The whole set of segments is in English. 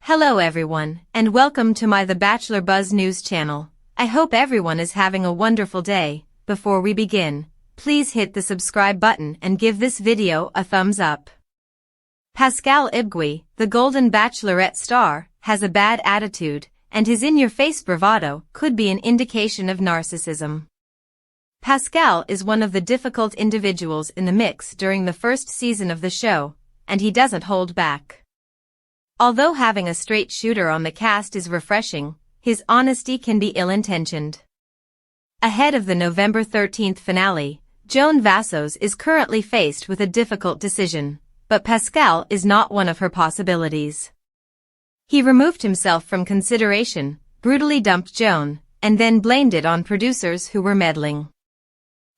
Hello everyone, and welcome to my The Bachelor Buzz News channel. I hope everyone is having a wonderful day. Before we begin, please hit the subscribe button and give this video a thumbs up. Pascal, the Golden Bachelorette star, has a bad attitude, and his in-your-face bravado could be an indication of narcissism. Pascal is one of the difficult individuals in the mix during the first season of the show, and he doesn't hold back. Although having a straight shooter on the cast is refreshing, his honesty can be ill-intentioned. Ahead of the November 13th finale, Joan is currently faced with a difficult decision, but Pascal is not one of her possibilities. He removed himself from consideration, brutally dumped Joan, and then blamed it on producers who were meddling.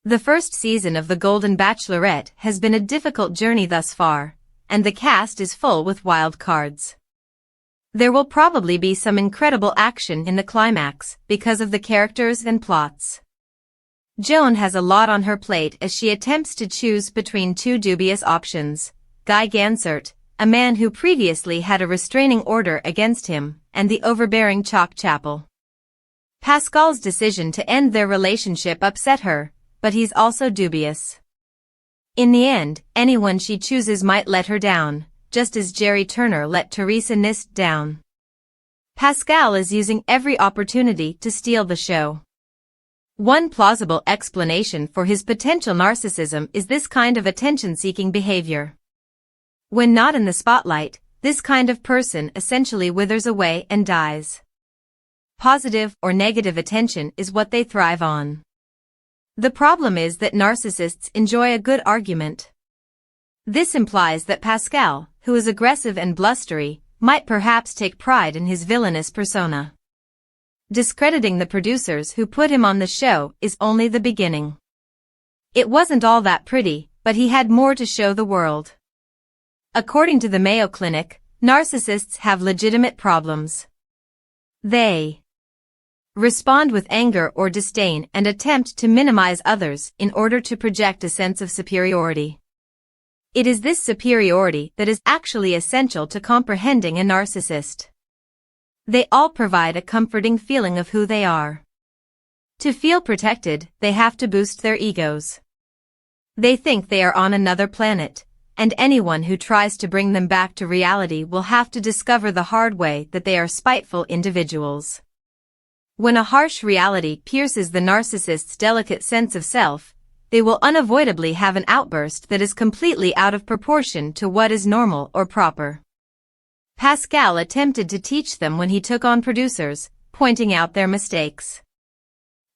The first season of The Golden Bachelorette has been a difficult journey thus far, and the cast is full with wild cards. There will probably be some incredible action in the climax because of the characters and plots. Joan has a lot on her plate as she attempts to choose between two dubious options: Guy Gansert, a man who previously had a restraining order against him, and the overbearing Chock. Pascal's decision to end their relationship upset her, but he's also dubious. In the end, anyone she chooses might let her down, just as Jerry Turner let Teresa Nist down. Pascal is using every opportunity to steal the show. One plausible explanation for his potential narcissism is this kind of attention-seeking behavior. When not in the spotlight, this kind of person essentially withers away and dies. Positive or negative attention is what they thrive on. The problem is that narcissists enjoy a good argument. This implies that Pascal, who is aggressive and blustery, might perhaps take pride in his villainous persona. Discrediting the producers who put him on the show is only the beginning. It wasn't all that pretty, but he had more to show the world. According to the Mayo Clinic, narcissists have legitimate problems. They respond with anger or disdain and attempt to minimize others in order to project a sense of superiority. It is this superiority that is actually essential to comprehending a narcissist. They all provide a comforting feeling of who they are. To feel protected, they have to boost their egos. They think they are on another planet, and anyone who tries to bring them back to reality will have to discover the hard way that they are spiteful individuals. When a harsh reality pierces the narcissist's delicate sense of self, they will unavoidably have an outburst that is completely out of proportion to what is normal or proper. Pascal attempted to teach them when he took on producers, pointing out their mistakes.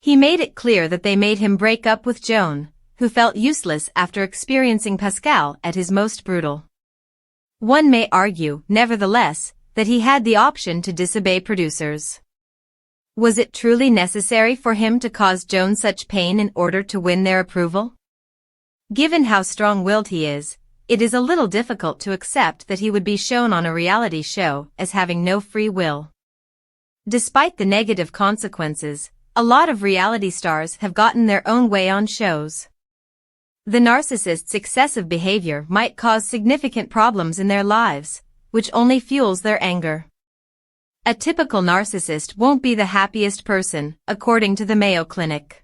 He made it clear that they made him break up with Joan, who felt useless after experiencing Pascal at his most brutal. One may argue, nevertheless, that he had the option to disobey producers. Was it truly necessary for him to cause Joan such pain in order to win their approval? Given how strong-willed he is, it is a little difficult to accept that he would be shown on a reality show as having no free will. Despite the negative consequences, a lot of reality stars have gotten their own way on shows. The narcissist's excessive behavior might cause significant problems in their lives, which only fuels their anger. A typical narcissist won't be the happiest person, according to the Mayo Clinic.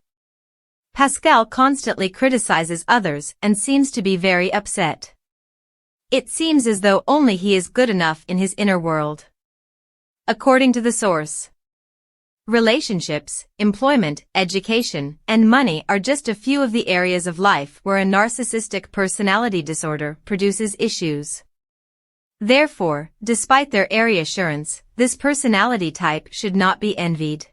Pascal constantly criticizes others and seems to be very upset. It seems as though only he is good enough in his inner world. According to the source, relationships, employment, education, and money are just a few of the areas of life where a narcissistic personality disorder produces issues. Therefore, despite their airy assurance, this personality type should not be envied.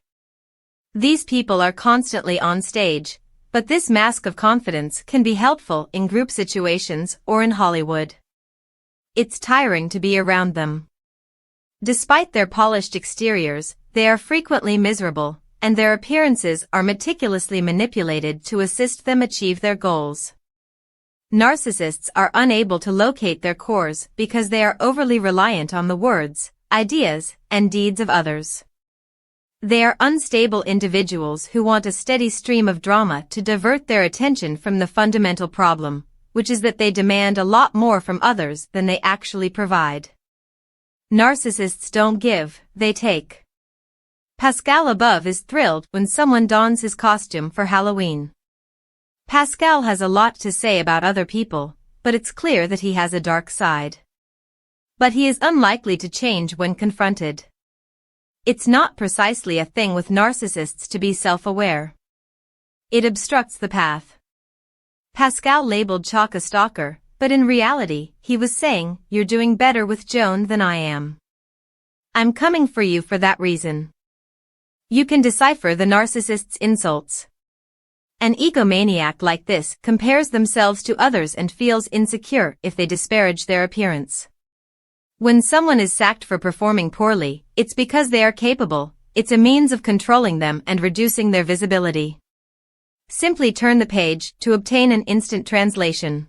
These people are constantly on stage, but this mask of confidence can be helpful in group situations or in Hollywood. It's tiring to be around them. Despite their polished exteriors, they are frequently miserable, and their appearances are meticulously manipulated to assist them achieve their goals. Narcissists are unable to locate their cores because they are overly reliant on the words, ideas, and deeds of others. They are unstable individuals who want a steady stream of drama to divert their attention from the fundamental problem, which is that they demand a lot more from others than they actually provide. Narcissists don't give, they take. Pascal above is thrilled when someone dons his costume for Halloween. Pascal has a lot to say about other people, but it's clear that he has a dark side. But he is unlikely to change when confronted. It's not precisely a thing with narcissists to be self-aware. It obstructs the path. Pascal labeled Chock a stalker, but in reality, he was saying, "You're doing better with Joan than I am. I'm coming for you for that reason." You can decipher the narcissist's insults. An egomaniac like this compares themselves to others and feels insecure if they disparage their appearance. When someone is sacked for performing poorly, it's because they are capable. It's a means of controlling them and reducing their visibility. Simply turn the page to obtain an instant translation.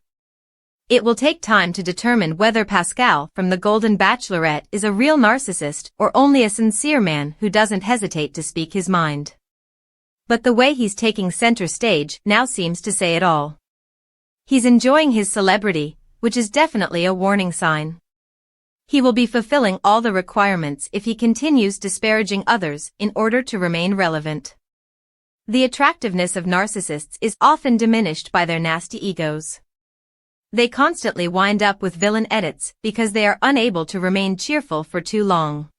It will take time to determine whether Pascal from the Golden Bachelorette is a real narcissist or only a sincere man who doesn't hesitate to speak his mind. But the way he's taking center stage now seems to say it all. He's enjoying his celebrity, which is definitely a warning sign. He will be fulfilling all the requirements if he continues disparaging others in order to remain relevant. The attractiveness of narcissists is often diminished by their nasty egos. They constantly wind up with villain edits because they are unable to remain cheerful for too long.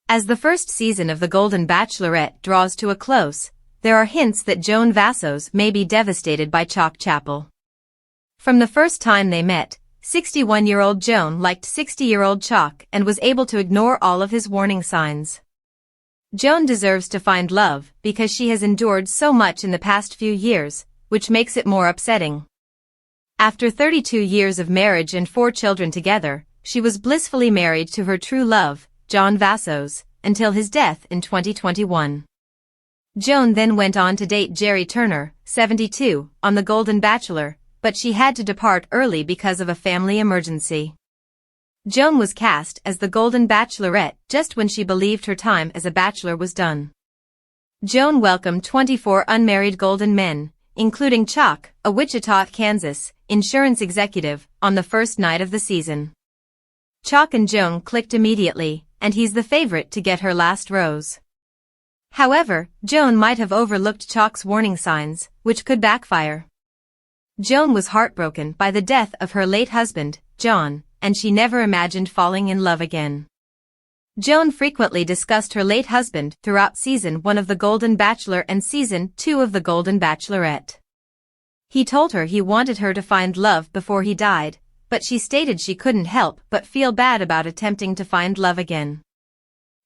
As the first season of the Golden Bachelorette draws to a close, there are hints that Joan Vassos may be devastated by Chock Chapel. From the first time they met, 61-year-old Joan liked 60-year-old Chock and was able to ignore all of his warning signs. Joan deserves to find love because she has endured so much in the past few years, which makes it more upsetting. After 32 years of marriage and 4 children together, she was blissfully married to her true love, Joan Vassos, until his death in 2021. Joan then went on to date Jerry Turner, 72, on The Golden Bachelor, but she had to depart early because of a family emergency. Joan was cast as the Golden Bachelorette just when she believed her time as a bachelor was done. Joan welcomed 24 unmarried golden men, including Chock, a Wichita, Kansas, insurance executive, on the first night of the season. Chock and Joan clicked immediately, and he's the favorite to get her last rose. However, Joan might have overlooked Chock's warning signs, which could backfire. Joan was heartbroken by the death of her late husband, John, and she never imagined falling in love again. Joan frequently discussed her late husband throughout Season 1 of The Golden Bachelor and Season 2 of The Golden Bachelorette. He told her he wanted her to find love before he died, but she stated she couldn't help but feel bad about attempting to find love again.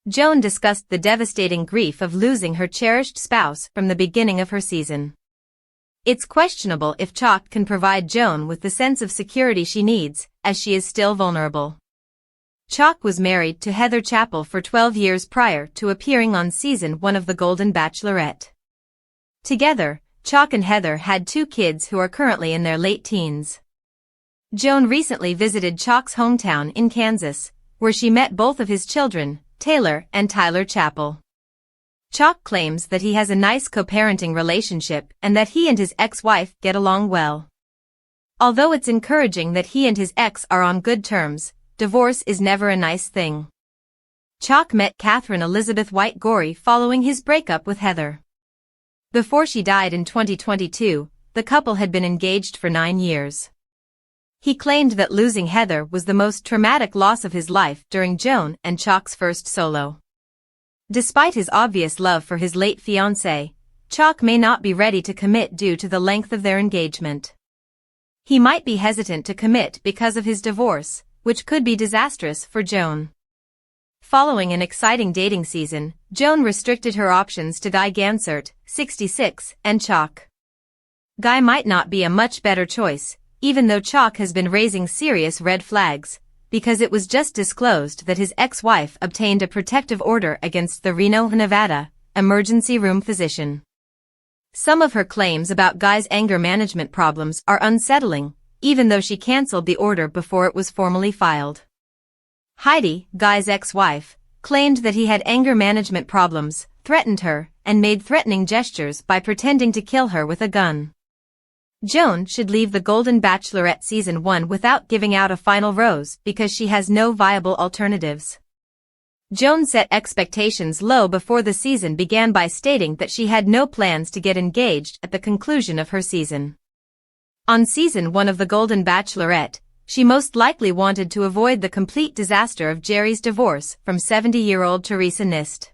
Joan discussed the devastating grief of losing her cherished spouse from the beginning of her season. It's questionable if Chock can provide Joan with the sense of security she needs, as she is still vulnerable. Chock was married to Heather Chappell for 12 years prior to appearing on Season 1 of The Golden Bachelorette. Together, Chock and Heather had 2 kids who are currently in their late teens. Joan recently visited Chock's hometown in Kansas, where she met both of his children, Taylor and Tyler Chappell. Chock claims that he has a nice co-parenting relationship and that he and his ex-wife get along well. Although it's encouraging that he and his ex are on good terms, divorce is never a nice thing. Chock met Catherine Elizabeth White Gorey following his breakup with Heather. Before she died in 2022, the couple had been engaged for 9 years. He claimed that losing Heather was the most traumatic loss of his life during Joan and Chock's first solo. Despite his obvious love for his late fiancée, Chock may not be ready to commit due to the length of their engagement. He might be hesitant to commit because of his divorce, which could be disastrous for Joan. Following an exciting dating season, Joan restricted her options to Guy Gansert, 66, and Chock. Guy might not be a much better choice, even though Chock has been raising serious red flags, because it was just disclosed that his ex-wife obtained a protective order against the Reno, Nevada, emergency room physician. Some of her claims about Guy's anger management problems are unsettling, even though she canceled the order before it was formally filed. Heidi, Guy's ex-wife, claimed that he had anger management problems, threatened her, and made threatening gestures by pretending to kill her with a gun. Joan should leave the Golden Bachelorette Season 1 without giving out a final rose because she has no viable alternatives. Joan set expectations low before the season began by stating that she had no plans to get engaged at the conclusion of her season. On Season 1 of the Golden Bachelorette, she most likely wanted to avoid the complete disaster of Jerry's divorce from 70-year-old Teresa Nist.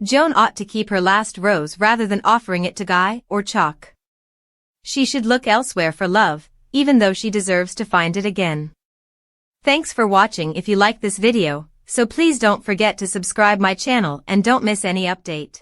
Joan ought to keep her last rose rather than offering it to Guy or Chock. She should look elsewhere for love, even though she deserves to find it again. Thanks for watching. If you like this video, so please don't forget to subscribe my channel and don't miss any update.